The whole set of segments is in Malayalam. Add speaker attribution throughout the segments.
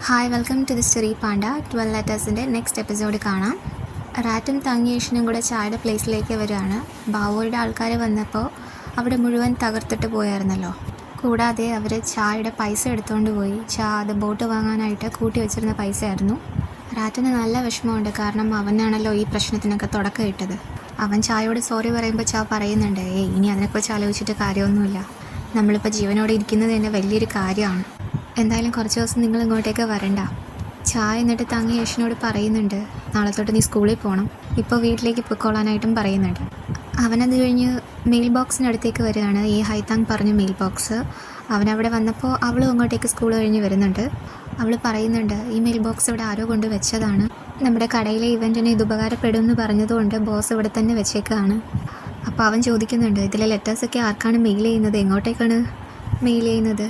Speaker 1: Hi, welcome to the story panda. 12 ലെറ്റേഴ്സിൻ്റെ നെക്സ്റ്റ് എപ്പിസോഡ് കാണാം. റാറ്റും തങ്ങിയേഷനും കൂടെ ചായയുടെ പ്ലേസിലേക്ക് വരികയാണ്. ബാവോയുടെ ആൾക്കാർ വന്നപ്പോൾ അവിടെ മുഴുവൻ തകർത്തിട്ട് പോയായിരുന്നല്ലോ. കൂടാതെ അവർ ചായയുടെ പൈസ എടുത്തുകൊണ്ട് പോയി. അത് ബോട്ട് വാങ്ങാനായിട്ട് കൂട്ടി വെച്ചിരുന്ന പൈസ ആയിരുന്നു. റാറ്റിന് നല്ല വിഷമമുണ്ട്, കാരണം അവനാണല്ലോ ഈ പ്രശ്നത്തിനൊക്കെ തുടക്കം ഇട്ടത്. അവൻ ചായയോട് സോറി പറയുമ്പോൾ പറയുന്നുണ്ട്, ഇനി അതിനെക്കുറിച്ച് ആലോചിച്ചിട്ട് കാര്യമൊന്നുമില്ല, നമ്മളിപ്പോൾ ജീവനോടെ ഇരിക്കുന്നത് തന്നെ വലിയൊരു കാര്യമാണ്. എന്തായാലും കുറച്ച് ദിവസം നിങ്ങൾ ഇങ്ങോട്ടേക്ക് വരണ്ട. ചായ എന്നിട്ട് തങ്ങി യേശുവിനോട് പറയുന്നുണ്ട്, നാളെ തൊട്ട് നീ സ്കൂളിൽ പോകണം, ഇപ്പോൾ വീട്ടിലേക്ക് പൊയ്ക്കോളാനായിട്ടും പറയുന്നുണ്ട്. അവനത് കഴിഞ്ഞ് മെയിൽ ബോക്സിനടുത്തേക്ക് വരികയാണ്. ഈ ഹൈതാങ് പറഞ്ഞ മെയിൽ ബോക്സ്. അവനവിടെ വന്നപ്പോൾ അവളും അങ്ങോട്ടേക്ക് സ്കൂൾ കഴിഞ്ഞ് വരുന്നുണ്ട്. അവൾ പറയുന്നുണ്ട്, ഈ മെയിൽ ബോക്സ് ഇവിടെ ആരോ കൊണ്ട് വെച്ചതാണ്, നമ്മുടെ കടയിലെ ഇവൻറ്റിന് ഇത് ഉപകാരപ്പെടുമെന്ന് പറഞ്ഞതുകൊണ്ട് ബോസ് ഇവിടെ തന്നെ വെച്ചേക്കാണ്. അപ്പോൾ അവൻ ചോദിക്കുന്നുണ്ട്, ഇതിലെ ലെറ്റേഴ്സൊക്കെ ആർക്കാണ് മെയിൽ ചെയ്യുന്നത്, എങ്ങോട്ടേക്കാണ് മെയിൽ ചെയ്യുന്നത്?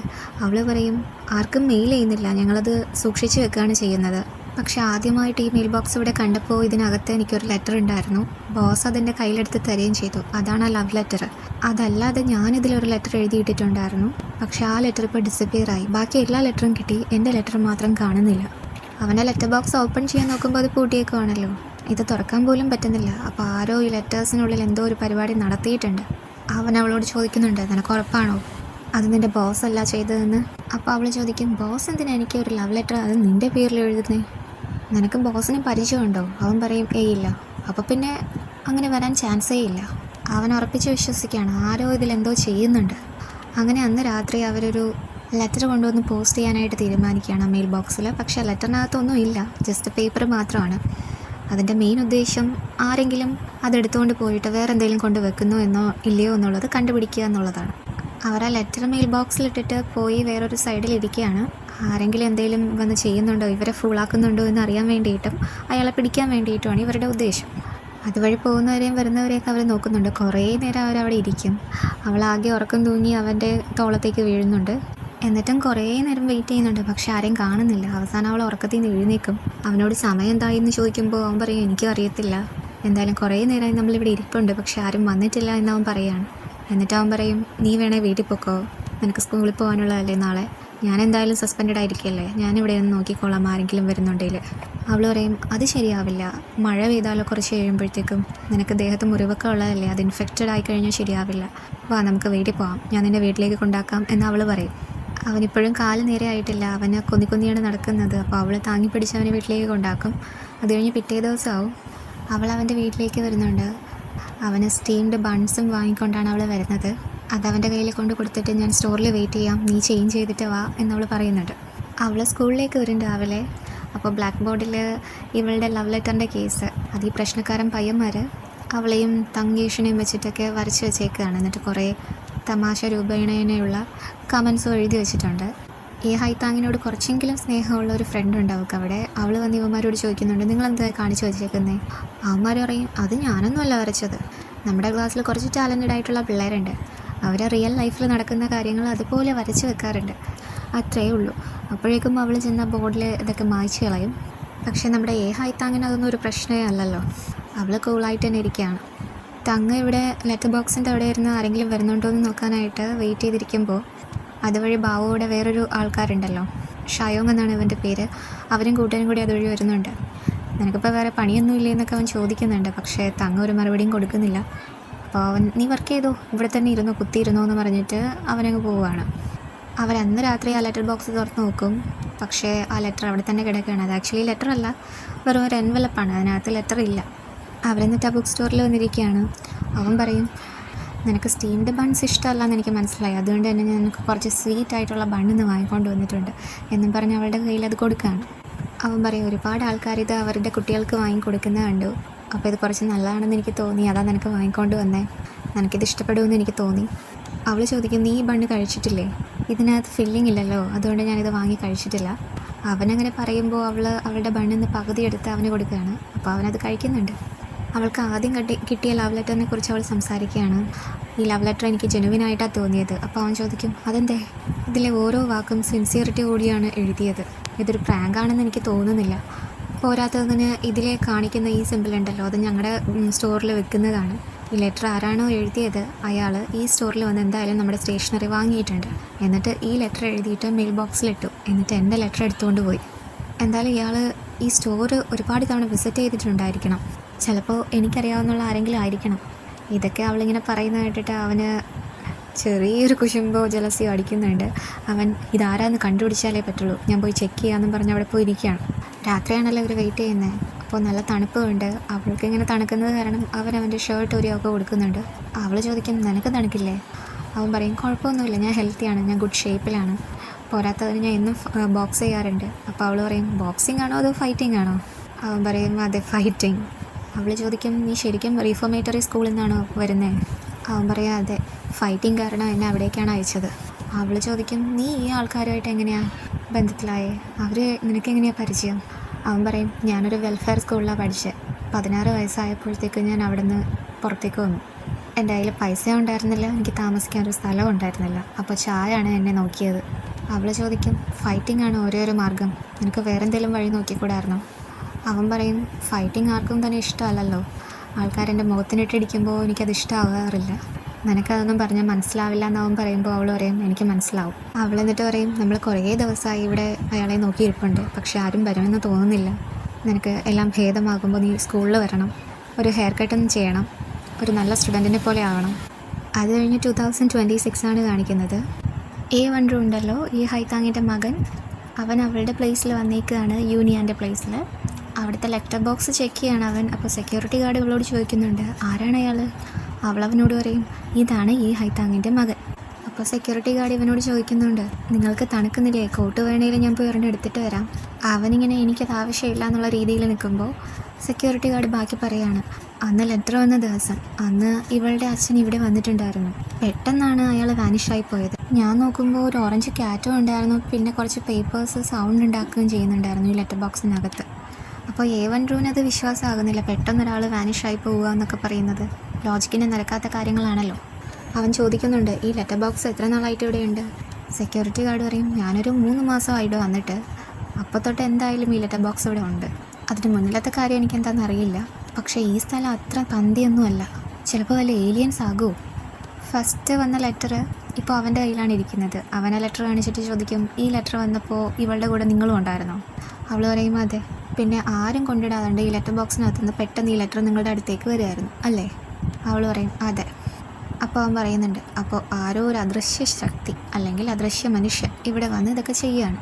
Speaker 1: അവൾ പറയും, ആർക്കും മെയിൽ ചെയ്യുന്നില്ല, ഞങ്ങളത് സൂക്ഷിച്ച് വെക്കുകയാണ് ചെയ്യുന്നത്. പക്ഷേ ആദ്യമായിട്ട് ഈ മെയിൽ ബോക്സ് ഇവിടെ കണ്ടപ്പോൾ ഇതിനകത്ത് എനിക്കൊരു ലെറ്റർ ഉണ്ടായിരുന്നു. ബോസ് അതിൻ്റെ കയ്യിലെടുത്ത് തരുകയും ചെയ്തു. അതാണ് ആ ലവ് ലെറ്റർ. അതല്ലാതെ ഞാനിതിലൊരു ലെറ്റർ എഴുതിയിട്ടിട്ടുണ്ടായിരുന്നു. പക്ഷേ ആ ലെറ്റർ ഇപ്പോൾ ഡിസപ്പിയർ ആയി. ബാക്കി എല്ലാ ലെറ്ററും കിട്ടി, എൻ്റെ ലെറ്റർ മാത്രം കാണുന്നില്ല. അവനെ ലെറ്റർ ബോക്സ് ഓപ്പൺ ചെയ്യാൻ നോക്കുമ്പോൾ അത് പൂട്ടിയേക്കുവാണല്ലോ. ഇത് തുറക്കാൻ പോലും പറ്റുന്നില്ല. അപ്പോൾ ആരോ ഈ ലെറ്റേഴ്സിനുള്ളിൽ എന്തോ ഒരു പരിപാടി നടത്തിയിട്ടുണ്ട്. അവൻ അവളോട് ചോദിക്കുന്നുണ്ട്, നിനക്ക് ഉറപ്പാണോ അത് നിൻ്റെ ബോസ് അല്ല ചെയ്തതെന്ന്? അപ്പോൾ അവൾ ചോദിക്കും, ബോസ് എന്തിനാ എനിക്ക് ഒരു ലവ് ലെറ്റർ അത് നിൻ്റെ പേരിൽ എഴുതുന്നേ, നിനക്ക് ബോസിന് പരിചയമുണ്ടോ? അവൻ പറയും, ഇല്ല. അപ്പോൾ പിന്നെ അങ്ങനെ വരാൻ ചാൻസേ ഇല്ല. അവൻ ഉറപ്പിച്ച് വിശ്വസിക്കുകയാണ്, ആരോ ഇതിലെന്തോ ചെയ്യുന്നുണ്ട്. അങ്ങനെ അന്ന് രാത്രി അവരൊരു ലെറ്റർ കൊണ്ടുവന്ന് പോസ്റ്റ് ചെയ്യാനായിട്ട് തീരുമാനിക്കുകയാണ് മെയിൽ ബോക്സിൽ. പക്ഷേ ലെറ്ററിനകത്തൊന്നും ഇല്ല, ജസ്റ്റ് പേപ്പർ മാത്രമാണ്. അതിൻ്റെ മെയിൻ ഉദ്ദേശം ആരെങ്കിലും അതെടുത്തുകൊണ്ട് പോയിട്ട് വേറെ എന്തെങ്കിലും കൊണ്ട് വെക്കുന്നോ എന്നോ ഇല്ലയോ എന്നുള്ളത് കണ്ടുപിടിക്കുക എന്നുള്ളതാണ്. അവർ ആ ലെറ്റർ മെയിൽ ബോക്സിലിട്ടിട്ട് പോയി വേറൊരു സൈഡിലിരിക്കുകയാണ്. ആരെങ്കിലും എന്തെങ്കിലും വന്ന് ചെയ്യുന്നുണ്ടോ, ഇവരെ ഫൂളാക്കുന്നുണ്ടോ എന്ന് അറിയാൻ വേണ്ടിയിട്ടും അയാളെ പിടിക്കാൻ വേണ്ടിയിട്ടുമാണ് ഇവരുടെ ഉദ്ദേശം. അതുവഴി പോകുന്നവരെയും വരുന്നവരെയൊക്കെ അവർ നോക്കുന്നുണ്ട്. കുറേ നേരം അവരവിടെ ഇരിക്കും. അവളാകെ ഉറക്കം തൂങ്ങി അവൻ്റെ തോളത്തേക്ക് വീഴുന്നുണ്ട്. എന്നിട്ടും കുറേ നേരം വെയിറ്റ് ചെയ്യുന്നുണ്ട്, പക്ഷെ ആരെയും കാണുന്നില്ല. അവസാനം അവൾ ഉറക്കത്തിൽ നിന്ന് എഴുന്നേക്കും. അവനോട് സമയം എന്തായി എന്ന് ചോദിക്കുമ്പോൾ അവൻ പറയും, എനിക്കും അറിയത്തില്ല, എന്തായാലും കുറേ നേരമായി നമ്മളിവിടെ ഇരിപ്പുണ്ട്, പക്ഷെ ആരും വന്നിട്ടില്ല എന്നവൻ പറയുകയാണ്. എന്നിട്ട് അവൻ പറയും, നീ വേണേ വീട്ടിൽ പൊക്കോ, നിനക്ക് സ്കൂളിൽ പോകാനുള്ളതല്ലേ നാളെ, ഞാൻ എന്തായാലും സസ്പെൻഡ് ആയിരിക്കുകയല്ലേ, ഞാനിവിടെ ഒന്ന് നോക്കിക്കോളാം ആരെങ്കിലും വരുന്നുണ്ടെങ്കിൽ. അവൾ പറയും, അത് ശരിയാവില്ല, മഴ പെയ്താലോ കുറച്ച് കഴിയുമ്പോഴത്തേക്കും, നിനക്ക് ദേഹത്ത് മുറിവൊക്കെ ഉള്ളതല്ലേ, അത് ഇൻഫെക്റ്റഡ് ആയി കഴിഞ്ഞാൽ ശരിയാവില്ല, വാ നമുക്ക് വീട്ടിൽ പോകാം, ഞാൻ നിന്നെ വീട്ടിലേക്ക് കൊണ്ടാക്കാം എന്ന് അവൾ പറയും. അവനിപ്പോഴും കാല് നേരെ ആയിട്ടില്ല, അവന് കൊന്നിയാണ് നടക്കുന്നത്. അപ്പോൾ അവൾ താങ്ങി പിടിച്ച് അവനെ വീട്ടിലേക്ക് കൊണ്ടാക്കും. അത് കഴിഞ്ഞ് പിറ്റേ ദിവസമാവും. അവൾ അവൻ്റെ വീട്ടിലേക്ക് വരുന്നുണ്ട്. അവന് സ്റ്റീംഡ് ബൺസും വാങ്ങിക്കൊണ്ടാണ് അവൾ വരുന്നത്. അതവൻ്റെ കയ്യിൽ കൊണ്ട് കൊടുത്തിട്ട്, ഞാൻ സ്റ്റോറിൽ വെയിറ്റ് ചെയ്യാം, നീ ചേഞ്ച് ചെയ്തിട്ട് വാ എന്നവൾ പറയുന്നുണ്ട്. അവൾ സ്കൂളിലേക്ക് വരും രാവിലെ. അപ്പോൾ ബ്ലാക്ക് ബോർഡിൽ ഇവളുടെ ലവ് ലെറ്ററിൻ്റെ കേസ്, അത് ഈ പ്രശ്നക്കാരൻ പയ്യന്മാർ അവളെയും തങ്കേഷിനെയും വെച്ചിട്ടൊക്കെ വരച്ച് വെച്ചേക്കുകയാണ്. എന്നിട്ട് കുറേ തമാശ രൂപേണയുള്ള കമൻസും എഴുതി വെച്ചിട്ടുണ്ട്. ഈ ഹൈതാങ്ങിനോട് കുറച്ചെങ്കിലും സ്നേഹമുള്ള ഒരു ഫ്രണ്ട് ഉണ്ട് അവൾക്ക് അവിടെ. അവൾ വന്ന് ഇവന്മാരോട് ചോദിക്കുന്നുണ്ട്, നിങ്ങളെന്താ കാണിച്ചു വെച്ചേക്കുന്നത്? അവന്മാർ പറയും, അത് ഞാനൊന്നുമല്ല വരച്ചത്, നമ്മുടെ ക്ലാസ്സിൽ കുറച്ച് ടാലൻറ്റഡ് ആയിട്ടുള്ള പിള്ളേരുണ്ട്, അവർ റിയൽ ലൈഫിൽ നടക്കുന്ന കാര്യങ്ങൾ അതുപോലെ വരച്ച് വെക്കാറുണ്ട്, അത്രയേ ഉള്ളൂ. അപ്പോഴേക്കും അവൾ ചെന്ന ബോർഡിൽ ഇതൊക്കെ മായ്ച്ചു കളയും. പക്ഷേ നമ്മുടെ ഹൈതാങ്ങിന് അതൊന്നും ഒരു പ്രശ്നമേ അല്ലല്ലോ. അവൾ കൂളായിട്ട് തന്നെ ഇരിക്കുകയാണ്. തങ്ങ ഇവിടെ ലെറ്റർ ബോക്സിൻ്റെ അവിടെ ഇരുന്ന് ആരെങ്കിലും വരുന്നുണ്ടോ എന്ന് നോക്കാനായിട്ട് വെയിറ്റ് ചെയ്തിരിക്കുമ്പോൾ അതുവഴി ബാവോയുടെ വേറൊരു ആൾക്കാരുണ്ടല്ലോ, ഷയോങ് എന്നാണ് ഇവൻ്റെ പേര്, അവരും കൂട്ടുകാരും കൂടി അതുവഴി വരുന്നുണ്ട്. നിനക്കിപ്പോൾ വേറെ പണിയൊന്നുമില്ലേ എന്നൊക്കെ അവൻ ചോദിക്കുന്നുണ്ട്. പക്ഷേ തങ്ങ ഒരു മറുപടിയും കൊടുക്കുന്നില്ല. അപ്പോൾ അവൻ, നീ വർക്ക് ചെയ്തോ, ഇവിടെ തന്നെ ഇരുന്നോ, കുത്തിയിരുന്നോ എന്ന് പറഞ്ഞിട്ട് അവനങ്ങ് പോവുകയാണ്. അവരന്ന് രാത്രി ആ ലെറ്റർ ബോക്സ് തുറന്ന് നോക്കും. പക്ഷേ ആ ലെറ്റർ അവിടെ തന്നെ കിടക്കുകയാണ്. അത് ആക്ച്വലി ലെറ്റർ അല്ല, വെറും ഒരു എൻവലപ്പാണ്, അതിനകത്ത് ലെറ്റർ ഇല്ല. അവരെന്നിട്ട് ആ ബുക്ക് സ്റ്റോറിൽ വന്നിരിക്കുകയാണ്. അവൻ പറയും, നിനക്ക് സ്റ്റീംഡ് ബൺസ് ഇഷ്ടമല്ല എന്ന് എനിക്ക് മനസ്സിലായി, അതുകൊണ്ട് തന്നെ ഞാൻ നിനക്ക് കുറച്ച് സ്വീറ്റ് ആയിട്ടുള്ള ബണ്ണിന്ന് വാങ്ങിക്കൊണ്ട് വന്നിട്ടുണ്ട് എന്നും പറഞ്ഞ് അവളുടെ കയ്യിൽ അത് കൊടുക്കുകയാണ്. അവൻ പറയും, ഒരുപാട് ആൾക്കാർ ഇത് അവരുടെ കുട്ടികൾക്ക് വാങ്ങിക്കൊടുക്കുന്നത് കണ്ടു, അപ്പോൾ ഇത് കുറച്ച് നല്ലതാണെന്ന് എനിക്ക് തോന്നി, അതാ നിനക്ക് വാങ്ങിക്കൊണ്ട് വന്നേ, നിനക്കിത് ഇഷ്ടപ്പെടുമെന്ന് എനിക്ക് തോന്നി. അവൾ ചോദിക്കും, നീ ഈ ബണ്ണ് കഴിച്ചിട്ടില്ലേ? ഇതിനകത്ത് ഫില്ലിംഗ് ഇല്ലല്ലോ, അതുകൊണ്ട് ഞാനിത് വാങ്ങി കഴിച്ചിട്ടില്ല. അവനങ്ങനെ പറയുമ്പോൾ അവളുടെ ബണ്ണിന്ന് പകുതി എടുത്ത് അവന് കൊടുക്കുകയാണ്. അപ്പോൾ അവനത് കഴിക്കുന്നുണ്ട്. അവൾക്ക് ആദ്യം കിട്ടിയ ലവ് ലെറ്ററിനെ കുറിച്ച് അവൾ സംസാരിക്കുകയാണ്. ഈ ലവ് ലെറ്റർ എനിക്ക് ജെനുവിനായിട്ടാണ് തോന്നിയത്. അപ്പോൾ അവൻ ചോദിക്കും, അതെന്തേ? ഇതിലെ ഓരോ വാക്കും സിൻസിയറിറ്റി കൂടിയാണ് എഴുതിയത്, ഇതൊരു പ്രാങ്കാണെന്ന് എനിക്ക് തോന്നുന്നില്ല. പോരാത്തതിന് ഇതിലെ കാണിക്കുന്ന ഈ സിമ്പിൾ ഉണ്ടല്ലോ, അത് ഞങ്ങളുടെ സ്റ്റോറിൽ വെക്കുന്നതാണ്. ഈ ലെറ്റർ ആരാണോ എഴുതിയത് അയാൾ ഈ സ്റ്റോറിൽ വന്ന് എന്തായാലും നമ്മുടെ സ്റ്റേഷനറി വാങ്ങിയിട്ടുണ്ട്. എന്നിട്ട് ഈ ലെറ്റർ എഴുതിയിട്ട് മെയിൽ ബോക്സിലിട്ടു. എന്നിട്ട് എൻ്റെ ലെറ്റർ എടുത്തുകൊണ്ട് പോയി. എന്തായാലും ഇയാൾ ഈ സ്റ്റോർ ഒരുപാട് തവണ വിസിറ്റ് ചെയ്തിട്ടുണ്ടായിരിക്കണം. ചിലപ്പോൾ എനിക്കറിയാവുന്നുള്ള ആരെങ്കിലും ആയിരിക്കണം. ഇതൊക്കെ അവളിങ്ങനെ പറയുന്നത് കേട്ടിട്ട് അവന് ചെറിയൊരു കുശുമ്പോ ജലസിയോ അടിക്കുന്നുണ്ട്. അവൻ ഇതാരാന്ന് കണ്ടുപിടിച്ചാലേ പറ്റുള്ളൂ, ഞാൻ പോയി ചെക്ക് ചെയ്യാമെന്നും പറഞ്ഞ് അവിടെ പോയി ഇരിക്കുകയാണ്. രാത്രിയാണല്ലോ ഇവർ വെയിറ്റ് ചെയ്യുന്നത്. അപ്പോൾ നല്ല തണുപ്പുണ്ട്. അവൾക്ക് ഇങ്ങനെ തണുക്കുന്നത് കാരണം അവൻ്റെ ഷർട്ട് ഒരിയൊക്കെ കൊടുക്കുന്നുണ്ട്. അവൾ ചോദിക്കും, നിനക്ക് തണുക്കില്ലേ? അവൻ പറയും, കുഴപ്പമൊന്നുമില്ല, ഞാൻ ഹെൽത്തിയാണ്, ഞാൻ ഗുഡ് ഷേപ്പിലാണ്, പോരാത്തതിന് ഞാൻ എന്നും ബോക്സ് ചെയ്യാറുണ്ട്. അപ്പോൾ അവൾ പറയും, ബോക്സിംഗ് ആണോ അതോ ഫൈറ്റിംഗ് ആണോ? അവൻ പറയും, അതെ ഫൈറ്റിംഗ്. അവൾ ചോദിക്കും, നീ ശരിക്കും റീഫോമേറ്ററി സ്കൂളിൽ നിന്നാണോ വരുന്നത്? അവൻ പറയാം, അതെ, ഫൈറ്റിംഗ് കാരണം എന്നെ അവിടേക്കാണ് അയച്ചത്. അവൾ ചോദിക്കും, നീ ഈ ആൾക്കാരുമായിട്ട് എങ്ങനെയാണ് ബന്ധത്തിലായേ? അവർ നിനക്ക് എങ്ങനെയാണ് പരിചയം? അവൻ പറയും, ഞാനൊരു വെൽഫെയർ സ്കൂളിലാണ് പഠിച്ചത്. 16 വയസ്സായപ്പോഴത്തേക്ക് ഞാൻ അവിടെ നിന്ന് പുറത്തേക്ക് വന്നു. എൻ്റെ കയ്യിൽ പൈസ ഉണ്ടായിരുന്നില്ല, എനിക്ക് താമസിക്കാൻ ഒരു സ്ഥലം ഉണ്ടായിരുന്നില്ല. അപ്പോൾ ചായാണ് എന്നെ നോക്കിയത്. അവൾ ചോദിക്കും, ഫൈറ്റിംഗ് ആണ് ഒരേ ഒരു മാർഗം, നിനക്ക് വേറെ എന്തെങ്കിലും വഴി നോക്കിക്കൂടായിരുന്നോ? അവൻ പറയും, ഫൈറ്റിംഗ് ആർക്കും തന്നെ ഇഷ്ടമല്ലല്ലോ. ആൾക്കാരെൻ്റെ മുഖത്തിനിട്ടിടിക്കുമ്പോൾ എനിക്കത് ഇഷ്ടമാകാറില്ല. നിനക്കതൊന്നും പറഞ്ഞാൽ മനസ്സിലാവില്ല എന്ന് അവൻ പറയുമ്പോൾ അവൾ പറയും, എനിക്ക് മനസ്സിലാവും. അവൾ എന്നിട്ട് പറയും, നമ്മൾ കുറേ ദിവസമായി ഇവിടെ അയാളെ നോക്കിയിരിപ്പുണ്ട്, പക്ഷെ ആരും വരുമെന്ന് തോന്നുന്നില്ല. നിനക്ക് എല്ലാം ഭേദമാകുമ്പോൾ നീ സ്കൂളിൽ വരണം, ഒരു ഹെയർ കട്ടൊന്നും ചെയ്യണം, ഒരു നല്ല സ്റ്റുഡൻറ്റിനെ പോലെ ആവണം. അത് കഴിഞ്ഞ് 2026 ആണ് കാണിക്കുന്നത്. A1 ഉണ്ടല്ലോ, ഈ ഹൈതാങ്ങിൻ്റെ മകൻ, അവൻ അവളുടെ പ്ലേസിൽ വന്നേക്കുകയാണ്, യൂനിയൻ്റെ പ്ലേസിൽ. അവിടുത്തെ ലെറ്റർ ബോക്സ് ചെക്ക് ചെയ്യാണ് അവൻ. അപ്പോൾ സെക്യൂരിറ്റി ഗാർഡ് ഇവളോട് ചോദിക്കുന്നുണ്ട്, ആരാണ് അയാൾ? അവളവനോട് പറയും, ഇതാണ് ഈ ഹൈതാങ്ങിൻ്റെ മകൻ. അപ്പോൾ സെക്യൂരിറ്റി ഗാർഡ് ഇവനോട് ചോദിക്കുന്നുണ്ട്, നിങ്ങൾക്ക് തണുക്കുന്നില്ലേ? കോട്ട് വേണേലും ഞാൻ പോയി ഒരെണ്ണം എടുത്തിട്ട് വരാം. അവനിങ്ങനെ എനിക്കത് ആവശ്യമില്ല എന്നുള്ള രീതിയിൽ നിൽക്കുമ്പോൾ സെക്യൂരിറ്റി ഗാർഡ് ബാക്കി പറയാണ്, അന്ന് ലെറ്റർ വന്ന ദിവസം അന്ന് ഇവളുടെ അച്ഛൻ ഇവിടെ വന്നിട്ടുണ്ടായിരുന്നു. പെട്ടെന്നാണ് അയാൾ വാനിഷായി പോയത്. ഞാൻ നോക്കുമ്പോൾ ഒരു ഓറഞ്ച് ക്യാറ്റും ഉണ്ടായിരുന്നു, പിന്നെ കുറച്ച് പേപ്പേഴ്സ് സൗണ്ട് ഉണ്ടാക്കുകയും ചെയ്യുന്നുണ്ടായിരുന്നു ഈ ലെറ്റർ ബോക്സിനകത്ത്. അപ്പോൾ A1 അത് വിശ്വാസമാകുന്നില്ല, പെട്ടെന്നൊരാൾ വാനിഷായി പോവുക എന്നൊക്കെ പറയുന്നത് ലോജിക്കിന് നിരക്കാത്ത കാര്യങ്ങളാണല്ലോ. അവൻ ചോദിക്കുന്നുണ്ട്, ഈ ലെറ്റർ ബോക്സ് എത്ര നാളായിട്ട് ഇവിടെയുണ്ട്? സെക്യൂരിറ്റി ഗാർഡ് പറയും, ഞാനൊരു 3 മാസമായിട്ട് വന്നിട്ട്, അപ്പോൾ തൊട്ട് എന്തായാലും ഈ ലെറ്റർ ബോക്സ് ഇവിടെ ഉണ്ട്. അതിന് മുന്നിലത്തെ കാര്യം എനിക്കെന്താണെന്ന് അറിയില്ല, പക്ഷേ ഈ സ്ഥലം അത്ര പന്തിയൊന്നുമല്ല, ചിലപ്പോൾ വല്ല ഏലിയൻസ് ആകുമോ? ഫസ്റ്റ് വന്ന ലെറ്റർ ഇപ്പോൾ അവൻ്റെ കയ്യിലാണ് ഇരിക്കുന്നത്. അവൻ ആ ലെറ്റർ കാണിച്ചിട്ട് ചോദിക്കും, ഈ ലെറ്റർ വന്നപ്പോൾ ഇവളുടെ കൂടെ നിങ്ങളും ഉണ്ടായിരുന്നോ? അവൾ പറയും, അതെ. പിന്നെ ആരും കൊണ്ടിടാതുണ്ട് ഈ ലെറ്റർ ബോക്സിനകത്തുനിന്ന് പെട്ടെന്ന് ഈ ലെറ്റർ നിങ്ങളുടെ അടുത്തേക്ക് വരുമായിരുന്നു അല്ലേ? അവൾ പറയും, അതെ. അപ്പോൾ അവൻ പറയുന്നുണ്ട്, അപ്പോൾ ആരോ ഒരു അദൃശ്യ ശക്തി അല്ലെങ്കിൽ അദൃശ്യ മനുഷ്യൻ ഇവിടെ വന്ന് ഇതൊക്കെ ചെയ്യുകയാണ്.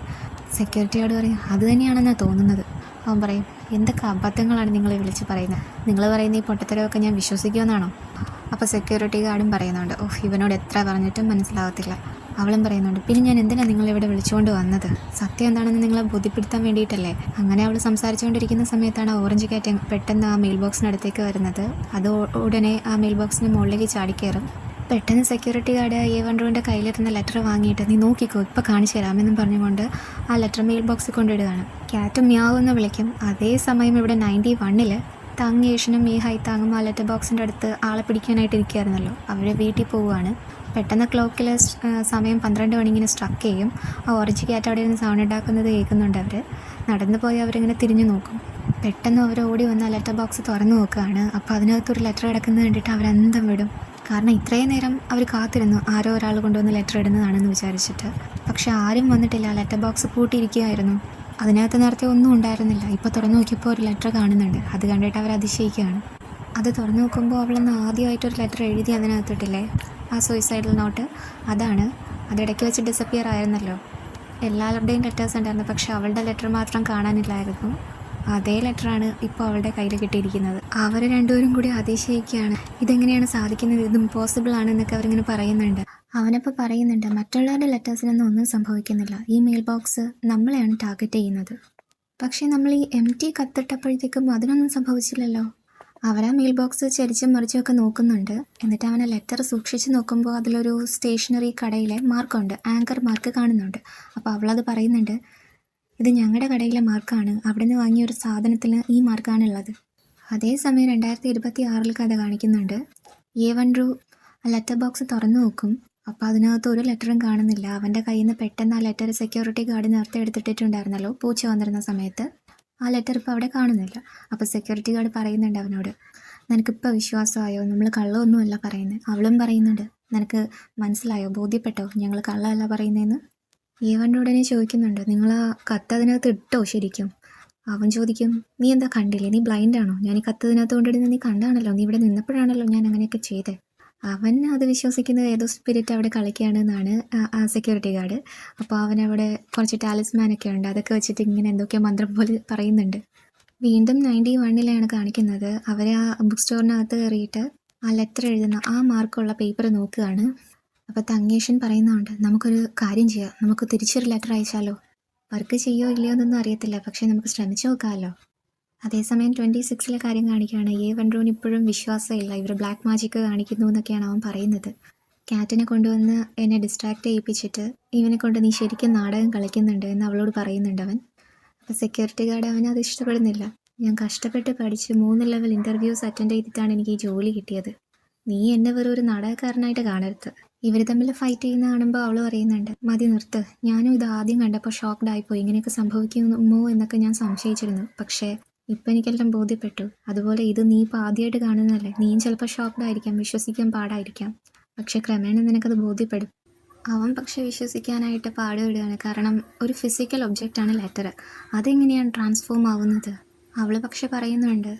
Speaker 1: സെക്യൂരിറ്റിയോട് പറയും, അത് തന്നെയാണെന്നാണ് തോന്നുന്നത്. അവൻ പറയും, എന്തൊക്കെ അബദ്ധങ്ങളാണ് നിങ്ങൾ വിളിച്ച് പറയുന്നത്? നിങ്ങൾ പറയുന്ന ഈ പൊട്ടത്തരമൊക്കെ ഞാൻ വിശ്വസിക്കുമെന്നാണോ? അപ്പോൾ സെക്യൂരിറ്റി ഗാർഡും പറയുന്നുണ്ട്, ഓഹ് ഇവനോട് എത്ര പറഞ്ഞിട്ടും മനസ്സിലാവത്തില്ല. അവളും പറയുന്നുണ്ട്, പിന്നെ ഞാൻ എന്തിനാണ് നിങ്ങളിവിടെ വിളിച്ചുകൊണ്ട് വന്നത്? സത്യം എന്താണെന്ന് നിങ്ങളെ ബോധ്യപ്പെടുത്താൻ വേണ്ടിയിട്ടല്ലേ? അങ്ങനെ അവൾ സംസാരിച്ചുകൊണ്ടിരിക്കുന്ന സമയത്താണ് ഓറഞ്ച് ക്യാറ്റ് പെട്ടെന്ന് ആ മെയിൽ ബോക്സിനടുത്തേക്ക് വരുന്നത്. അത് ഉടനെ ആ മെയിൽ ബോക്സിന് മുകളിലേക്ക് ചാടിക്കയറും. പെട്ടെന്ന് സെക്യൂരിറ്റി ഗാർഡ് A1 കയ്യിലിരുന്ന ലെറ്റർ വാങ്ങിയിട്ട്, നീ നോക്കിക്കോ, ഇപ്പോൾ കാണിച്ചു തരാമെന്നും പറഞ്ഞുകൊണ്ട് ആ ലെറ്റർ മെയിൽ ബോക്സിൽ കൊണ്ടിടുകയാണ്. ക്യാറ്റ് മ്യാവെന്ന് വിളിക്കും. അതേസമയം ഇവിടെ 91-ൽ താങ്ങേഷനും ഈ ഹൈത്താങ്ങും ആ ലെറ്റർ ബോക്സിൻ്റെ അടുത്ത് ആളെ പിടിക്കാനായിട്ട് ഇരിക്കുകയായിരുന്നല്ലോ. അവർ വീട്ടിൽ പോവുകയാണ്. പെട്ടെന്ന് ക്ലോക്കിൽ സമയം 12 മണി ഇങ്ങനെ സ്ട്രക്ക് ചെയ്യും. ആ ഓറഞ്ച് ക്യാറ്റ് അവിടെ നിന്ന് സൗണ്ട് ഉണ്ടാക്കുന്നത് കേൾക്കുന്നുണ്ട്. അവർ നടന്നു പോയി അവരിങ്ങനെ തിരിഞ്ഞു നോക്കും. പെട്ടെന്ന് അവർ ഓടി വന്ന് ആ ലെറ്റർ ബോക്സ് തുറന്നു നോക്കുകയാണ്. അപ്പോൾ അതിനകത്തൊരു ലെറ്റർ കിടക്കുന്നത് കണ്ടിട്ട് അവരന്തം വിടും. കാരണം ഇത്രയും നേരം അവർ കാത്തിരുന്നു ആരോ ഒരാൾ കൊണ്ടുവന്ന് ലെറ്റർ ഇടുന്നതാണെന്ന് വിചാരിച്ചിട്ട്. പക്ഷെ ആരും വന്നിട്ടില്ല. ആ ലെറ്റർ ബോക്സ് പൂട്ടിയിരിക്കുകയായിരുന്നു. അതിനകത്ത് നേരത്തെ ഒന്നും ഉണ്ടായിരുന്നില്ല. ഇപ്പോൾ തുറന്നു നോക്കിയപ്പോൾ ഒരു ലെറ്റർ കാണുന്നുണ്ട്. അത് കണ്ടിട്ട് അവർ അതിശയിക്കുകയാണ്. അത് തുറന്നു നോക്കുമ്പോൾ അവളന്ന് ആദ്യമായിട്ടൊരു ലെറ്റർ എഴുതി അതിനകത്തിട്ടില്ലേ, ആ സൂയിസൈഡൽ നോട്ട്, അതാണ്. അതിടയ്ക്ക് വെച്ച് ഡിസപ്പിയർ ആയിരുന്നല്ലോ. എല്ലാവരുടെയും ലെറ്റേഴ്സ് ഉണ്ടായിരുന്നു, പക്ഷെ അവളുടെ ലെറ്റർ മാത്രം കാണാനില്ലായിരുന്നു. അതേ ലെറ്ററാണ് ഇപ്പോൾ അവളുടെ കയ്യിൽ കിട്ടിയിരിക്കുന്നത്. അവർ രണ്ടുപേരും കൂടി അതിശയിക്കുകയാണ്. ഇതെങ്ങനെയാണ് സാധിക്കുന്നത്, ഇത് ഇമ്പോസിബിൾ ആണെന്നൊക്കെ അവരിങ്ങനെ പറയുന്നുണ്ട്. അവനപ്പോൾ പറയുന്നുണ്ട്, മറ്റുള്ളവരുടെ ലെറ്റേഴ്സിനൊന്നും ഒന്നും സംഭവിക്കുന്നില്ല, ഈ മെയിൽ ബോക്സ് നമ്മളെയാണ് ടാർഗറ്റ് ചെയ്യുന്നത്. പക്ഷേ നമ്മൾ ഈ MT കത്തിട്ടപ്പോഴത്തേക്കും അതിനൊന്നും സംഭവിച്ചില്ലല്ലോ. അവരാ മെയിൽ ബോക്സ് ചരിച്ചും മറിച്ചുമൊക്കെ നോക്കുന്നുണ്ട്. എന്നിട്ട് അവനെ ലെറ്റർ സൂക്ഷിച്ച് നോക്കുമ്പോൾ അതിലൊരു സ്റ്റേഷനറി കടയിലെ മാർക്കുണ്ട്, ആങ്കർ മാർക്ക് കാണുന്നുണ്ട്. അപ്പോൾ അവളത് പറയുന്നുണ്ട്, ഇത് ഞങ്ങളുടെ കടയിലെ മാർക്കാണ്, അവിടെ നിന്ന് വാങ്ങിയ ഒരു സാധനത്തിന് ഈ മാർക്കാണുള്ളത്. അതേസമയം 2026 കഥ കാണിക്കുന്നുണ്ട്. A1 ലെറ്റർ ബോക്സ് തുറന്നു നോക്കും. അപ്പോൾ അതിനകത്ത് ഒരു ലെറ്ററും കാണുന്നില്ല. അവൻ്റെ കയ്യിൽ നിന്ന് പെട്ടെന്ന് ആ ലെറ്റർ സെക്യൂരിറ്റി ഗാർഡ് നേരത്തെ എടുത്തിട്ടുണ്ടായിരുന്നല്ലോ പൂച്ച വന്നിരുന്ന സമയത്ത്, ആ ലെറ്റർ ഇപ്പോൾ അവിടെ കാണുന്നില്ല. അപ്പോൾ സെക്യൂരിറ്റി ഗാർഡ് പറയുന്നുണ്ട് അവനോട്, നിനക്കിപ്പോൾ വിശ്വാസമായോ, നമ്മൾ കള്ളമൊന്നുമല്ല പറയുന്നത്. അവളും പറയുന്നുണ്ട്, നിനക്ക് മനസ്സിലായോ, ബോധ്യപ്പെട്ടോ ഞങ്ങൾ കള്ളമല്ല പറയുന്നതെന്ന്? ഏവൻ്റെ ഉടനെ ചോദിക്കുന്നുണ്ട്, നിങ്ങൾ ആ കത്ത് അതിനകത്ത് ഇട്ടോ ശരിക്കും? അവൻ ചോദിക്കും, നീ എന്താ കണ്ടില്ലേ, നീ ബ്ലൈൻഡ് ആണോ? ഞാൻ ഈ കത്ത് ഇതിനകത്ത് കൊണ്ടിടുന്ന നീ കണ്ടാണല്ലോ, നീ ഇവിടെ നിന്നപ്പോഴാണല്ലോ ഞാൻ അങ്ങനെയൊക്കെ ചെയ്തേ. അവൻ അത് വിശ്വസിക്കുന്നത് ഏതോ സ്പിരിറ്റ് അവിടെ കളിക്കുകയാണെന്നാണ് ആ സെക്യൂരിറ്റി ഗാർഡ്. അപ്പോൾ അവനവിടെ കുറച്ച് ടാലിസ്മാനൊക്കെ ഉണ്ട്, അതൊക്കെ വെച്ചിട്ട് ഇങ്ങനെ എന്തൊക്കെയോ മന്ത്രം പോലെ പറയുന്നുണ്ട്. വീണ്ടും 91-ലാണ് കാണിക്കുന്നത്. അവർ ആ ബുക്ക് സ്റ്റോറിനകത്ത് കയറിയിട്ട് ആ ലെറ്റർ എഴുതുന്ന ആ മാർക്കുള്ള പേപ്പർ നോക്കുകയാണ്. അപ്പോൾ തങ്കേഷൻ പറയുന്നുണ്ട്, നമുക്കൊരു കാര്യം ചെയ്യാം, നമുക്ക് തിരിച്ചൊരു ലെറ്റർ അയച്ചാലോ? വർക്ക് ചെയ്യോ ഇല്ലയോ എന്നൊന്നും അറിയത്തില്ല, പക്ഷേ നമുക്ക് ശ്രമിച്ചു നോക്കാമല്ലോ. അതേസമയം 26-ലെ കാര്യം കാണിക്കുകയാണ്. വൺറൂന് ഇപ്പോഴും വിശ്വാസമില്ല, ഇവർ ബ്ലാക്ക് മാജിക്ക് കാണിക്കുന്നു എന്നൊക്കെയാണ് അവൻ പറയുന്നത്. ക്യാറ്റിനെ കൊണ്ടുവന്ന് എന്നെ ഡിസ്ട്രാക്ട് ചെയ്യിപ്പിച്ചിട്ട് ഇവനെ കൊണ്ട് നീ ശരിക്കും നാടകം കളിക്കുന്നുണ്ട് എന്ന് അവളോട് പറയുന്നുണ്ട് അവൻ. അപ്പോൾ സെക്യൂരിറ്റി ഗാർഡ് അവനത് ഇഷ്ടപ്പെടുന്നില്ല. ഞാൻ കഷ്ടപ്പെട്ട് പഠിച്ച് 3 ലെവൽ ഇൻ്റർവ്യൂസ് അറ്റൻഡ് ചെയ്തിട്ടാണ് എനിക്ക് ഈ ജോലി കിട്ടിയത്. നീ എന്നെ വെറും ഒരു നാടകക്കാരനായിട്ട് കാണരുത്. ഇവർ തമ്മിൽ ഫൈറ്റ് ചെയ്യുന്ന കാണുമ്പോൾ അവൾ പറയുന്നുണ്ട്, മതി നിർത്ത്, ഞാനും ഇത് ആദ്യം കണ്ടപ്പോൾ ഷോക്ക്ഡ് ആയിപ്പോയി, ഇങ്ങനെയൊക്കെ സംഭവിക്കുമോ എന്നൊക്കെ ഞാൻ സംശയിച്ചിരുന്നു. പക്ഷേ ഇപ്പം എനിക്കെല്ലാം ബോധ്യപ്പെട്ടു. അതുപോലെ ഇത് നീ ഇപ്പോൾ ആദ്യമായിട്ട് കാണുന്നതല്ലേ, നീയും ചിലപ്പോൾ ഷോക്ക്ഡ് ആയിരിക്കാം, വിശ്വസിക്കാൻ പാടായിരിക്കാം, പക്ഷേ ക്രമേണ നിനക്കത് ബോധ്യപ്പെടും. അവൻ പക്ഷെ വിശ്വസിക്കാനായിട്ട് പാടുപെടുകയാണ്. കാരണം ഒരു ഫിസിക്കൽ ഒബ്ജക്റ്റാണ് ലെറ്റർ, അതെങ്ങനെയാണ് ട്രാൻസ്ഫോം ആവുന്നത്? അവൾ പക്ഷെ പറയുന്നുണ്ട്,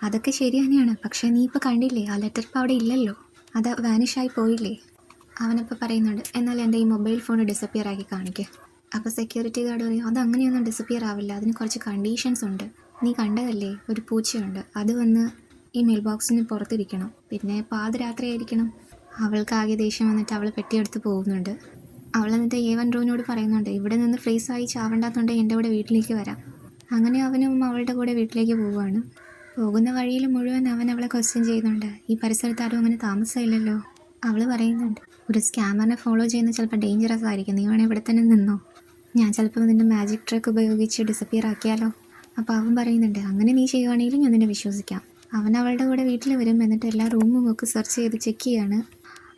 Speaker 1: അതൊക്കെ ശരി തന്നെയാണ്, പക്ഷേ നീ ഇപ്പോൾ കണ്ടില്ലേ, ആ ലെറ്റർ ഇപ്പോൾ അവിടെ ഇല്ലല്ലോ, അത് വാനിഷായി പോയില്ലേ? അവനപ്പോൾ പറയുന്നുണ്ട്, എന്നാൽ എൻ്റെ ഈ മൊബൈൽ ഫോൺ ഡിസപ്പിയർ ആക്കി കാണിക്കുക. അപ്പോൾ സെക്യൂരിറ്റി ഗാർഡ് പറയും, അത് അങ്ങനെയൊന്നും ഡിസപ്പിയർ ആവില്ല, അതിന് കുറച്ച് കണ്ടീഷൻസ് ഉണ്ട്. നീ കണ്ടതല്ലേ, ഒരു പൂച്ചയുണ്ട്, അത് വന്ന് ഈ മെയിൽ ബോക്സിന് പുറത്തിരിക്കണം, പിന്നെ പാതിരാത്രി ആയിരിക്കണം. അവൾക്കാകെ ദേഷ്യം വന്നിട്ട് അവൾ പെട്ടിയെടുത്ത് പോകുന്നുണ്ട്. അവൾ എന്നിട്ട് വൺറൂനോട് പറയുന്നുണ്ട്, ഇവിടെ നിന്ന് ഫ്രീസായി ചാവണ്ടാത്തുണ്ടെങ്കിൽ എൻ്റെ കൂടെ വീട്ടിലേക്ക് വരാം. അങ്ങനെ അവനും അവളുടെ കൂടെ വീട്ടിലേക്ക് പോവുകയാണ്. പോകുന്ന വഴിയിൽ മുഴുവൻ അവൻ അവളെ ക്വസ്റ്റ്യൻ ചെയ്യുന്നുണ്ട്, ഈ പരിസരത്ത് ആരും അങ്ങനെ താമസമില്ലല്ലോ. അവൾ പറയുന്നുണ്ട്, ഒരു സ്കാമറിനെ ഫോളോ ചെയ്യുന്ന ചിലപ്പോൾ ഡേഞ്ചറസ് ആയിരിക്കും, നീ വേണേൽ ഇവിടെ തന്നെ നിന്നോ, ഞാൻ ചിലപ്പോൾ നിൻ്റെ മാജിക് ട്രിക്ക് ഉപയോഗിച്ച് ഡിസപ്പിയർ ആക്കിയാലോ. അപ്പോൾ അവൻ പറയുന്നുണ്ട്, അങ്ങനെ നീ ചെയ്യുവാണെങ്കിലും ഞാൻ നിന്നെ വിശ്വസിക്കാം. അവൻ അവളുടെ കൂടെ വീട്ടിൽ വരും, എന്നിട്ട് എല്ലാ റൂമും ഒക്കെ സെർച്ച് ചെയ്ത് ചെക്ക് ചെയ്യാണ്.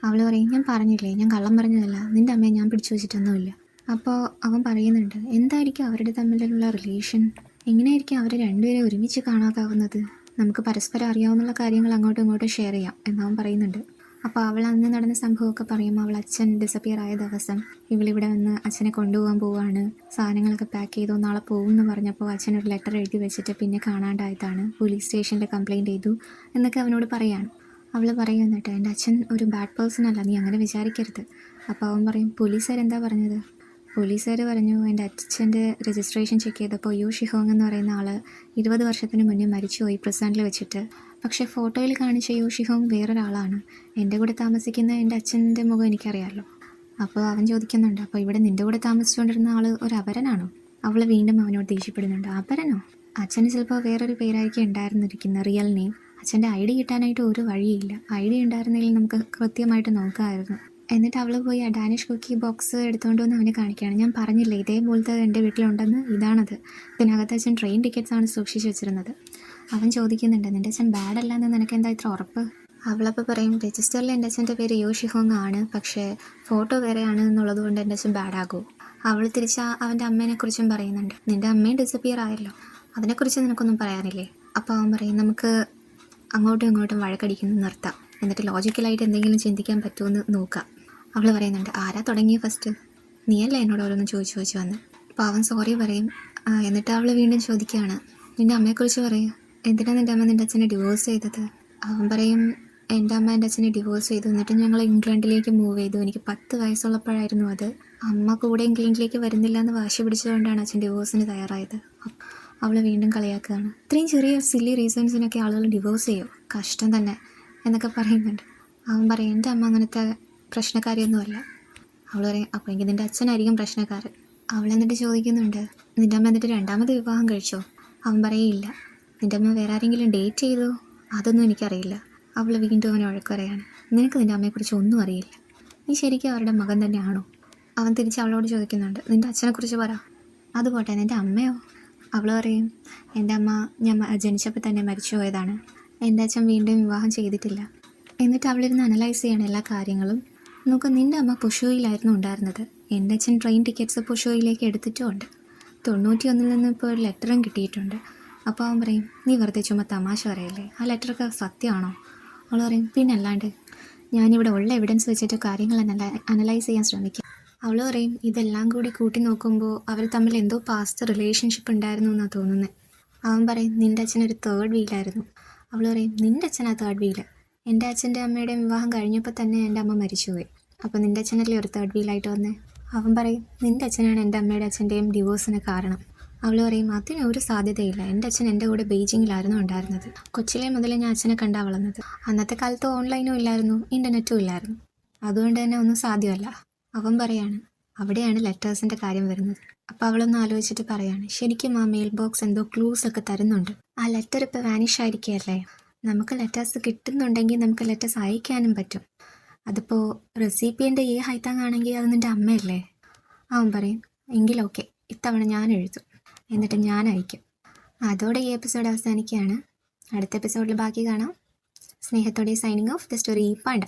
Speaker 1: അവൾ പറയും, ഞാൻ പറഞ്ഞില്ലേ, ഞാൻ കള്ളം പറഞ്ഞതല്ല, നിൻ്റെ അമ്മയെ ഞാൻ പിടിച്ചു വെച്ചിട്ടൊന്നുമില്ല. അപ്പോൾ അവൻ പറയുന്നുണ്ട്, എന്തായിരിക്കും അവരുടെ തമ്മിലുള്ള റിലേഷൻ, എങ്ങനെയായിരിക്കും അവർ രണ്ടുപേരെ ഒരുമിച്ച് കാണാതാവുന്നത്, നമുക്ക് പരസ്പരം അറിയാവുന്ന കാര്യങ്ങൾ അങ്ങോട്ടും ഇങ്ങോട്ടും ഷെയർ ചെയ്യാം എന്നവൻ പറയുന്നുണ്ട്. അപ്പോൾ അവൾ അന്ന് നടന്ന സംഭവമൊക്കെ പറയുമ്പോൾ അവൾ അച്ഛൻ ഡിസപ്പിയർ ആയ ദിവസം ഇവളിവിടെ വന്ന് അച്ഛനെ കൊണ്ടുപോകാൻ പോവുകയാണ്, സാധനങ്ങളൊക്കെ പാക്ക് ചെയ്തു, നാളെ പോകും എന്ന് പറഞ്ഞപ്പോൾ അച്ഛൻ ഒരു ലെറ്റർ എഴുതി വെച്ചിട്ട് പിന്നെ കാണാണ്ടായതാണ്, പോലീസ് സ്റ്റേഷനിൽ കംപ്ലയിൻറ്റ് ചെയ്തു എന്നൊക്കെ അവനോട് പറയാണ്. അവൾ പറയും, എന്നിട്ട് എൻ്റെ അച്ഛൻ ഒരു ബാഡ് പേഴ്സൺ അല്ല, നീ അങ്ങനെ വിചാരിക്കരുത്. അപ്പോൾ അവൻ പറയും, പോലീസുകാരെന്താ പറഞ്ഞത്? പോലീസുകാർ പറഞ്ഞു, എൻ്റെ അച്ഛൻ്റെ രജിസ്ട്രേഷൻ ചെക്ക് ചെയ്തപ്പോൾ ഷിഹോങ് എന്ന് പറയുന്ന ആൾ 20 വർഷത്തിന് മുന്നേ മരിച്ചുപോയി പ്രസൻറ്റിൽ വെച്ചിട്ട്. പക്ഷേ ഫോട്ടോയിൽ കാണിച്ച ഷിഹോങ് വേറൊരാളാണ്, എൻ്റെ കൂടെ താമസിക്കുന്ന എൻ്റെ അച്ഛൻ്റെ മുഖം എനിക്കറിയാമല്ലോ. അപ്പോൾ അവൻ ചോദിക്കുന്നുണ്ട്, അപ്പോൾ ഇവിടെ നിൻ്റെ കൂടെ താമസിച്ചുകൊണ്ടിരുന്ന ആൾ ഒരു അപരനാണോ? അവൾ വീണ്ടും അവനോട് ദേഷ്യപ്പെടുന്നുണ്ട്, അപരനോ? അച്ഛന് ചിലപ്പോൾ വേറൊരു പേരായിരിക്കും ഉണ്ടായിരുന്നിരിക്കുന്ന റിയൽ നെയിം. അച്ഛൻ്റെ ഐ ഡി കിട്ടാനായിട്ട് ഒരു വഴിയില്ല, ഐ ഡി ഉണ്ടായിരുന്നെങ്കിൽ നമുക്ക് കൃത്യമായിട്ട് നോക്കാമായിരുന്നു. എന്നിട്ട് അവൾ പോയി ആ ഡാനിഷ് കുക്കി ബോക്സ് എടുത്തുകൊണ്ട് വന്ന് അവനെ കാണിക്കുകയാണ്. ഞാൻ പറഞ്ഞില്ലേ ഇതേപോലത്തെ എൻ്റെ വീട്ടിലുണ്ടെന്ന്, ഇതാണത്, ഇതിനകത്ത് അച്ഛൻ ട്രെയിൻ ടിക്കറ്റ്സ് ആണ് സൂക്ഷിച്ച് വെച്ചിരുന്നത്. അവൻ ചോദിക്കുന്നുണ്ട്, നിൻ്റെ അച്ഛൻ ബാഡ് അല്ലാന്ന് നിനക്ക് എന്താ ഇത്ര ഉറപ്പ്? അവളപ്പോൾ പറയും, രജിസ്റ്ററിൽ എൻ്റെ അച്ഛൻ്റെ പേര് ഷിഹോങ് ആണ്, പക്ഷേ ഫോട്ടോ വേറെയാണ് എന്നുള്ളത് കൊണ്ട് എൻ്റെ അച്ഛൻ ബാഡാകൂ. അവൾ തിരിച്ച് അവൻ്റെ അമ്മേനെക്കുറിച്ചും പറയുന്നുണ്ട്, നിൻ്റെ അമ്മയും ഡിസപ്പിയർ ആയല്ലോ, അതിനെക്കുറിച്ച് നിനക്കൊന്നും പറയാനില്ലേ? അപ്പോൾ അവൻ പറയും, നമുക്ക് അങ്ങോട്ടും ഇങ്ങോട്ടും വഴക്കടിക്കുന്നത് നിർത്താം, എന്നിട്ട് ലോജിക്കലായിട്ട് എന്തെങ്കിലും ചിന്തിക്കാൻ പറ്റുമെന്ന് നോക്കാം. അവൾ പറയുന്നുണ്ട്, ആരാ തുടങ്ങിയ ഫസ്റ്റ്? നീയല്ലേ എന്നോട് ഓരോന്ന് ചോദിച്ചു വന്ന്. അപ്പോൾ അവൻ സോറി പറയും. എന്നിട്ട് അവൾ വീണ്ടും ചോദിക്കുകയാണ്, നിൻ്റെ അമ്മയെക്കുറിച്ച് പറയും, എന്തിനാണ് നിൻ്റെ അമ്മ നിൻ്റെ അച്ഛനെ ഡിവോഴ്സ് ചെയ്തത്? അവൻ പറയും, എൻ്റെ അമ്മ എൻ്റെ അച്ഛനെ ഡിവോഴ്സ് ചെയ്തു, എന്നിട്ട് ഞങ്ങൾ ഇംഗ്ലണ്ടിലേക്ക് മൂവ് ചെയ്തു, എനിക്ക് 10 വയസ്സുള്ളപ്പോഴായിരുന്നു അത്. അമ്മ കൂടെ ഇംഗ്ലണ്ടിലേക്ക് വരുന്നില്ല എന്ന് വാശി പിടിച്ചതുകൊണ്ടാണ് അച്ഛൻ ഡിവോഴ്സിന് തയ്യാറായത്. അവൾ വീണ്ടും കളിയാക്കുകയാണ്, ഇത്രയും ചെറിയ സില്ലി റീസൺസിനൊക്കെ ആളുകൾ ഡിവോഴ്സ് ചെയ്യും, കഷ്ടം തന്നെ എന്നൊക്കെ പറയുന്നുണ്ട്. അവൻ പറയും, എൻ്റെ അമ്മ അങ്ങനത്തെ പ്രശ്നക്കാരിയൊന്നുമല്ല. അവൾ പറയും, അപ്പോൾ എങ്കിൽ നിൻ്റെ അച്ഛനായിരിക്കും പ്രശ്നക്കാരൻ. അവൾ എന്നിട്ട് ചോദിക്കുന്നുണ്ട്, നിൻ്റെ അമ്മ എന്നിട്ട് 2ാമത് വിവാഹം കഴിച്ചോ? അവൻ പറയില്ല. നിൻ്റെ അമ്മ വേറെ ആരെങ്കിലും ഡേറ്റ് ചെയ്തോ? അതൊന്നും എനിക്കറിയില്ല. അവൾ വീണ്ടും അവനെ വഴക്ക് പറയാണ്, നിനക്ക് നിൻ്റെ അമ്മയെക്കുറിച്ച് ഒന്നും അറിയില്ല, നീ ശരിക്കും അവരുടെ മകൻ തന്നെയാണോ? അവൻ തിരിച്ച് അവളോട് ചോദിക്കുന്നുണ്ട്, നിൻ്റെ അച്ഛനെക്കുറിച്ച് പറ. അതുപോട്ടെ, നിൻ്റെ അമ്മയോ? അവൾ പറയും, എൻ്റെ അമ്മ ഞാൻ ജനിച്ചപ്പോൾ തന്നെ മരിച്ചു പോയതാണ്, എൻ്റെ അച്ഛൻ വീണ്ടും വിവാഹം ചെയ്തിട്ടില്ല. എന്നിട്ട് അവളിരുന്ന് അനലൈസ് ചെയ്യണം എല്ലാ കാര്യങ്ങളും. നോക്ക്, നിൻ്റെ അമ്മ പുഷോയിലായിരുന്നു ഉണ്ടായിരുന്നത്, എൻ്റെ അച്ഛൻ ട്രെയിൻ ടിക്കറ്റ്സ് പുഷോയിലേക്ക് എടുത്തിട്ടുമുണ്ട്, 91-ൽ നിന്ന് ഇപ്പോൾ ഒരു ലെറ്ററും കിട്ടിയിട്ടുണ്ട്. അപ്പോൾ അവൻ പറയും, നീ വെറുതെ ചുമ്മാ തമാശ പറയല്ലേ, ആ ലെറ്ററൊക്കെ സത്യമാണോ? അവൾ പറയും, പിന്നെ അല്ലാണ്ട്, ഞാനിവിടെ ഉള്ള എവിഡൻസ് വെച്ചിട്ട് കാര്യങ്ങൾ അനലൈസ് ചെയ്യാൻ ശ്രമിക്കും. അവൾ പറയും ഇതെല്ലാം കൂടി കൂട്ടി നോക്കുമ്പോൾ അവർ തമ്മിൽ എന്തോ പാസ്റ്റ് റിലേഷൻഷിപ്പ് ഉണ്ടായിരുന്നു എന്നാണ് തോന്നുന്നത്. അവൻ പറയും നിൻ്റെ അച്ഛനൊരു തേർഡ് വീലായിരുന്നു. അവൾ പറയും നിൻ്റെ അച്ഛനാ തേർഡ് വീല്? എൻ്റെ അച്ഛൻ്റെ അമ്മയുടെയും വിവാഹം കഴിഞ്ഞപ്പോൾ തന്നെ എൻ്റെ അമ്മ മരിച്ചുപോയി. അപ്പോൾ നിൻ്റെ അച്ഛനല്ലേ ഒരു തേർഡ് വീലായിട്ട് വന്നേ? അവൻ പറയും നിൻ്റെ അച്ഛനാണ് എൻ്റെ അമ്മയുടെ അച്ഛൻ്റെയും ഡിവോഴ്സിന് കാരണം. അവൾ പറയും അതിനൊരു സാധ്യതയില്ല, എൻ്റെ അച്ഛൻ എൻ്റെ കൂടെ ബീജിങ്ങിലായിരുന്നു ഉണ്ടായിരുന്നത്. കൊച്ചിലെ മുതലേ ഞാൻ അച്ഛനെ കണ്ടാ വളർന്നത്. അന്നത്തെ കാലത്ത് ഓൺലൈനും ഇല്ലായിരുന്നു, ഇൻ്റർനെറ്റും ഇല്ലായിരുന്നു, അതുകൊണ്ട് തന്നെ ഒന്നും സാധ്യമല്ല. അവൻ പറയാണ് അവിടെയാണ് ലെറ്റേഴ്സിൻ്റെ കാര്യം വരുന്നത്. അപ്പോൾ അവളൊന്ന് ആലോചിച്ചിട്ട് പറയാണ് ശരിക്കും ആ മെയിൽ ബോക്സ് എന്തോ ക്ലൂസ് ഒക്കെ തരുന്നുണ്ട്. ആ ലെറ്റർ ഇപ്പോൾ വാനിഷ് ആയിരിക്കുകയല്ലേ, നമുക്ക് ലെറ്റേഴ്സ് കിട്ടുന്നുണ്ടെങ്കിൽ നമുക്ക് ലെറ്റേഴ്സ് അയക്കാനും പറ്റും. അതിപ്പോൾ റെസിപ്പിയൻ്റെ ഈ ഹൈത്താങ്ങാണെങ്കിൽ അത് നിൻ്റെ അമ്മയല്ലേ? അവൻ പറയും എങ്കിൽ ഓക്കെ, ഇത്തവണ ഞാൻ എഴുതും, എന്നിട്ട് ഞാൻ അയക്കും. അതോടെ ഈ എപ്പിസോഡ് അവസാനിക്കുകയാണ്. അടുത്ത എപ്പിസോഡിൽ ബാക്കി കാണാം. സ്നേഹത്തോടെ signing off the story Panda.